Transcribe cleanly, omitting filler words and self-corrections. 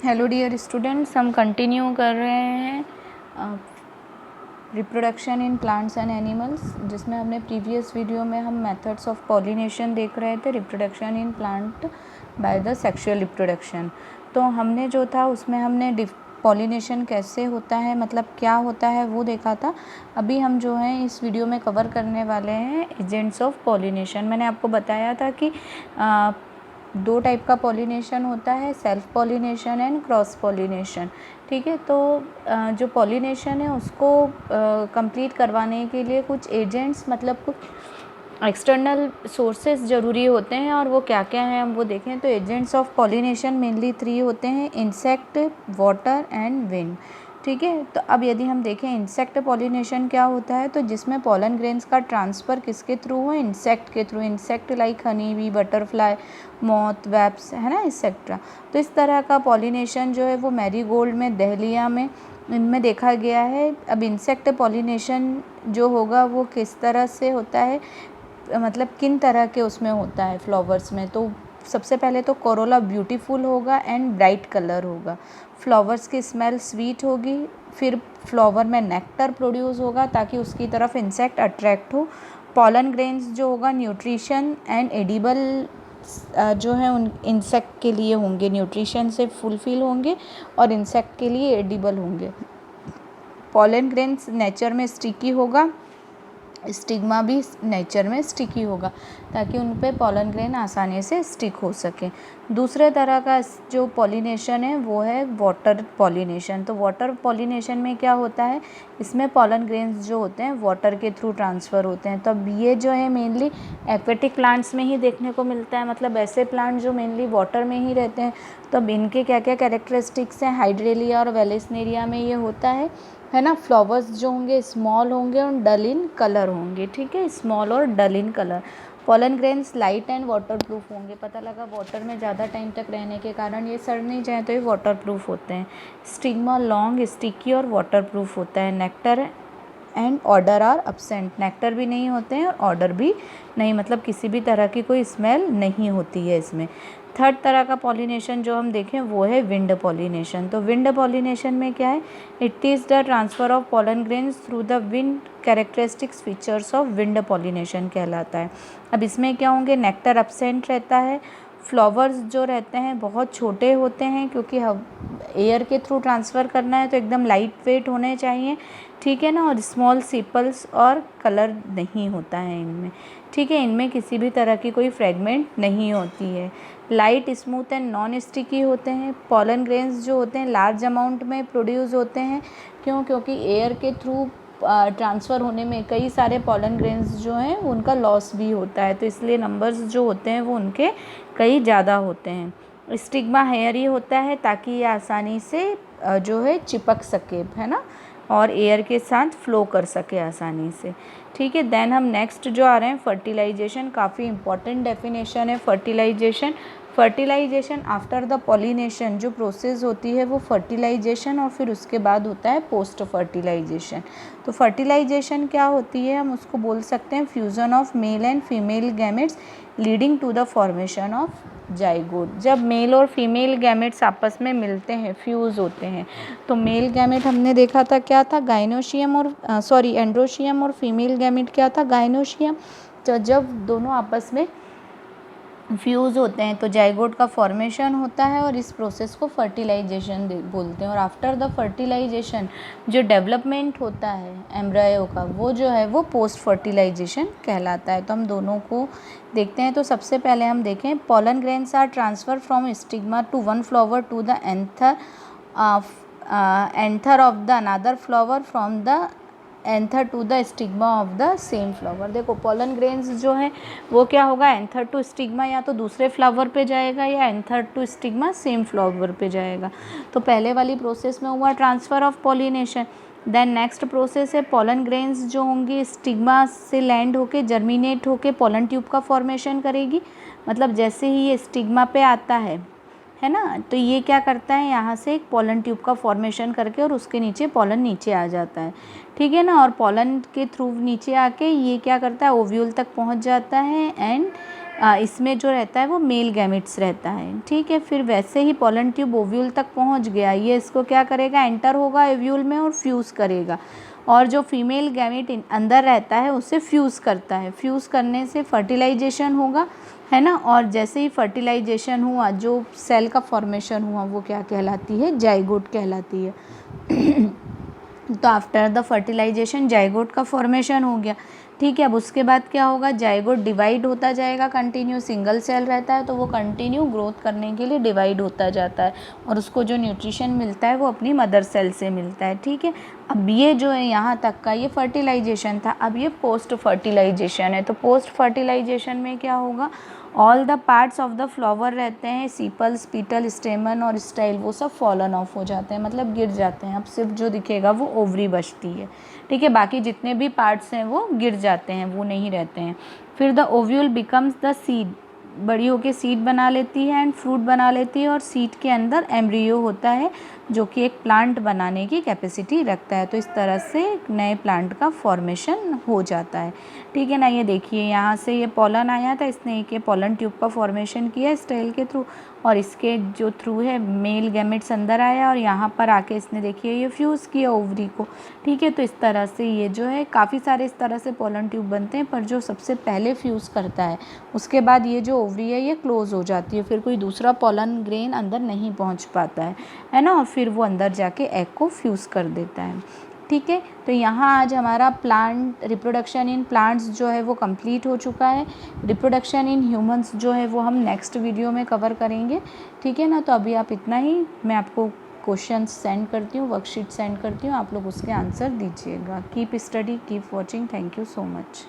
Hello dear students, हम continue कर रहे हैं reproduction in plants and animals, जिसमें हमने प्रीवियस वीडियो में हम मेथड्स ऑफ पॉलिनेशन देख रहे थे, reproduction in plant by the sexual reproduction. तो हमने जो था उसमें हमने पॉलिनेशन कैसे होता है, मतलब क्या होता है वो देखा था। अभी हम जो है इस वीडियो में कवर करने वाले हैं एजेंट्स ऑफ पॉलिनेशन। मैंने आपको बताया था कि दो टाइप का पॉलिनेशन होता है, self pollination and cross pollination. ठीक है, तो जो पॉलिनेशन है उसको कंप्लीट करवाने के लिए कुछ एजेंट्स, मतलब कुछ एक्सटर्नल सोर्सेस ज़रूरी होते हैं, और वो क्या क्या हैं हम वो देखें। तो एजेंट्स ऑफ पॉलिनेशन मेनली 3 होते हैं: इंसेक्ट, वाटर एंड विंड। ठीक है, तो अब यदि हम देखें इंसेक्ट पॉलिनेशन क्या होता है, तो जिसमें पॉलन ग्रेन्स का ट्रांसफ़र किसके थ्रू हो, इंसेक्ट के through. Insect like honey bee, butterfly, moth, wasps, है ना, एक्सेट्रा। तो इस तरह का पॉलिनेशन जो है वो मैरीगोल्ड में, दहलिया में, इनमें देखा गया है। अब इंसेक्ट पॉलिनेशन जो होगा वो किस तरह से होता है, मतलब किन तरह के उसमें होता है फ्लावर्स में। तो सबसे पहले तो कोरोला ब्यूटीफुल होगा एंड ब्राइट कलर होगा, फ्लावर्स की स्मेल स्वीट होगी, फिर फ्लावर में नेक्टर प्रोड्यूस होगा ताकि उसकी तरफ इंसेक्ट अट्रैक्ट हो। पॉलन ग्रेन्स जो होगा न्यूट्रिशन एंड एडिबल जो है उन इंसेक्ट के लिए होंगे, न्यूट्रिशन से फुलफिल होंगे और इंसेक्ट के लिए एडिबल होंगे। पॉलन ग्रेन्स नेचर में स्टिकी होगा, स्टिग्मा भी नेचर में स्टिकी होगा ताकि उन पे पॉलन ग्रेन आसानी से स्टिक हो सके। दूसरे तरह का जो पॉलिनेशन है वो है वाटर पॉलिनेशन। तो वाटर पॉलिनेशन में क्या होता है, इसमें पॉलन ग्रेन्स जो होते हैं वाटर के थ्रू ट्रांसफ़र होते हैं। तो अब ये जो है मेनली एक्वेटिक प्लांट्स में ही देखने को मिलता है, मतलब ऐसे प्लांट जो मेनली वाटर में ही रहते हैं। तो अब इनके क्या क्या कैरेक्टरिस्टिक्स हैं, हाइड्रेलिया और वेलेस्नेरिया में ये होता है ना। फ्लावर्स जो होंगे स्मॉल होंगे और डल इन कलर होंगे। ठीक है, स्मॉल और dull in colour. Pollen grains light and waterproof होंगे। पता लगा वाटर में ज़्यादा टाइम तक रहने के कारण ये सड़ नहीं जाए, तो ये वाटर प्रूफ होते हैं। स्टिग्मा लॉन्ग, स्टिकी और वाटर प्रूफ होता है। Nectar and odour are absent, nectar भी नहीं होते हैं और ऑर्डर भी नहीं, मतलब किसी भी तरह की कोई स्मेल नहीं होती है इसमें। थर्ड तरह का पॉलिनेशन जो हम देखें वो है विंड पॉलिनेशन। तो विंड पॉलिनेशन में क्या है, it is the transfer of pollen grains through the wind, characteristics features of wind pollination कहलाता है। अब इसमें क्या होंगे, नेक्टर अब्सेंट रहता है, फ्लावर्स जो रहते हैं बहुत छोटे होते हैं क्योंकि एयर के थ्रू ट्रांसफ़र करना है तो एकदम लाइट वेट होने चाहिए। ठीक है ना, और स्मॉल सिपल्स और कलर नहीं होता है इनमें। ठीक है, इनमें किसी भी तरह की कोई फ्रेगमेंट नहीं होती है। Light, smooth and non sticky होते हैं। पॉलन ग्रेन्स जो होते हैं लार्ज अमाउंट में प्रोड्यूस होते हैं। क्यों? क्योंकि एयर के थ्रू ट्रांसफ़र होने में कई सारे पॉलन ग्रेन्स जो हैं उनका लॉस भी होता है, तो इसलिए नंबर्स जो होते हैं वो उनके कई ज़्यादा होते हैं। स्टिग्मा हेयरी होता है ताकि ये आसानी से जो है चिपक सके, है ना, और एयर के साथ फ्लो कर सके आसानी से। ठीक है, देन हम नेक्स्ट जो आ रहे हैं फर्टिलाइजेशन। काफ़ी इंपॉर्टेंट डेफिनेशन है fertilisation. Fertilisation after the pollination जो प्रोसेस होती है वो फर्टिलाइजेशन, और फिर उसके बाद होता है पोस्ट फर्टिलाइजेशन। तो फर्टिलाइजेशन क्या होती है, हम उसको बोल सकते हैं fusion of male and female gametes leading to the formation of zygote. जब मेल और फीमेल गैमेट्स आपस में मिलते हैं, फ्यूज़ होते हैं, तो मेल गैमेट हमने देखा था क्या था, गाइनोशियम और एंड्रोशियम, और फीमेल गैमेट क्या था, गाइनोशियम। तो जब दोनों आपस में फ्यूज़ होते हैं तो जाइगोट का फॉर्मेशन होता है, और इस प्रोसेस को फर्टिलाइजेशन बोलते हैं। और आफ्टर द फर्टिलाइजेशन जो डेवलपमेंट होता है एम्ब्रायो का, वो जो है वो पोस्ट फर्टिलाइजेशन कहलाता है। तो हम दोनों को देखते हैं। तो सबसे पहले हम देखें, pollen grains are transfer from stigma to one flower to the anther of the another flower, from the anther to the stigma of the same flower. देखो पॉलन ग्रेन्स जो है वो क्या होगा, एंथर टू स्टिग्मा या तो दूसरे flower पे जाएगा या anther to stigma same flower पे जाएगा। तो पहले वाली प्रोसेस में हुआ transfer of pollination. Then next process है, पॉलन ग्रेन्स जो होंगी स्टिग्मा से लैंड होके जर्मिनेट होके पॉलन ट्यूब का फॉर्मेशन करेगी। मतलब जैसे ही ये स्टिग्मा पे आता है ना, तो ये क्या करता है, यहाँ से एक पॉलन ट्यूब का फॉर्मेशन करके और उसके नीचे पॉलन नीचे आ जाता है। ठीक है ना, और पॉलन के थ्रू नीचे आके ये क्या करता है, ओव्यूल तक पहुँच जाता है एंड इसमें जो रहता है वो मेल गैमेट्स रहता है, ठीक है। फिर वैसे ही पोलन ट्यूब ओव्यूल तक पहुंच गया, ये इसको क्या करेगा, एंटर होगा ओव्यूल में और फ्यूज़ करेगा, और जो फीमेल गैमेट अंदर रहता है उसे फ्यूज़ करता है। फ्यूज़ करने से फर्टिलाइजेशन होगा, है ना, और जैसे ही फर्टिलाइजेशन हुआ जो सेल का फॉर्मेशन हुआ वो क्या कहलाती है, जाइगोट कहलाती है। तो आफ्टर द फर्टिलाइजेशन जाइगोट का फॉर्मेशन हो गया, ठीक है। अब उसके बाद क्या होगा, जाइगोट डिवाइड होता जाएगा, कंटिन्यू सिंगल सेल रहता है तो वो कंटिन्यू ग्रोथ करने के लिए डिवाइड होता जाता है, और उसको जो न्यूट्रिशन मिलता है वो अपनी मदर सेल से मिलता है, ठीक है। अब ये जो है यहाँ तक का ये फर्टिलाइजेशन था। अब ये पोस्ट फर्टिलाइजेशन है। तो पोस्ट फर्टिलाइजेशन में क्या होगा, all the parts of the flower रहते हैं, सीपल्स, पीटल, स्टेमन और स्टाइल, वो सब फॉलन ऑफ हो जाते हैं, मतलब गिर जाते हैं। अब सिर्फ जो दिखेगा वो ओवरी बचती है, ठीक है। बाकी जितने भी पार्ट्स हैं वो गिर जाते हैं, वो नहीं रहते हैं। फिर the ovule becomes the seed, बड़ी होकर सीड बना लेती है एंड फ्रूट बना लेती है, और सीड के अंदर एम्ब्रियो होता है जो कि एक प्लांट बनाने की कैपेसिटी रखता है। तो इस तरह से एक नए प्लांट का फॉर्मेशन हो जाता है, ठीक है ना। ये देखिए यहाँ से ये पोलन आया था, इसने एक पोलन ट्यूब का फॉर्मेशन किया स्टेल के थ्रू, और इसके जो थ्रू है मेल गैमेट्स अंदर आया, और यहाँ पर आके इसने देखिए ये फ्यूज़ किया ओवरी को, ठीक है। तो इस तरह से ये जो है काफ़ी सारे इस तरह से पोलन ट्यूब बनते हैं, पर जो सबसे पहले फ्यूज़ करता है उसके बाद ये जो ओवरी है ये क्लोज़ हो जाती है, फिर कोई दूसरा पोलन ग्रेन अंदर नहीं पहुँच पाता है ना, और फिर वो अंदर जाके एग को फ्यूज़ कर देता है, ठीक है। तो यहाँ आज हमारा प्लांट रिप्रोडक्शन इन प्लांट्स जो है वो कंप्लीट हो चुका है। रिप्रोडक्शन इन ह्यूमंस जो है वो हम नेक्स्ट वीडियो में कवर करेंगे, ठीक है ना। तो अभी आप इतना ही, मैं आपको क्वेश्चन सेंड करती हूँ, वर्कशीट सेंड करती हूँ, आप लोग उसके आंसर दीजिएगा। Keep study, keep watching, thank you so much.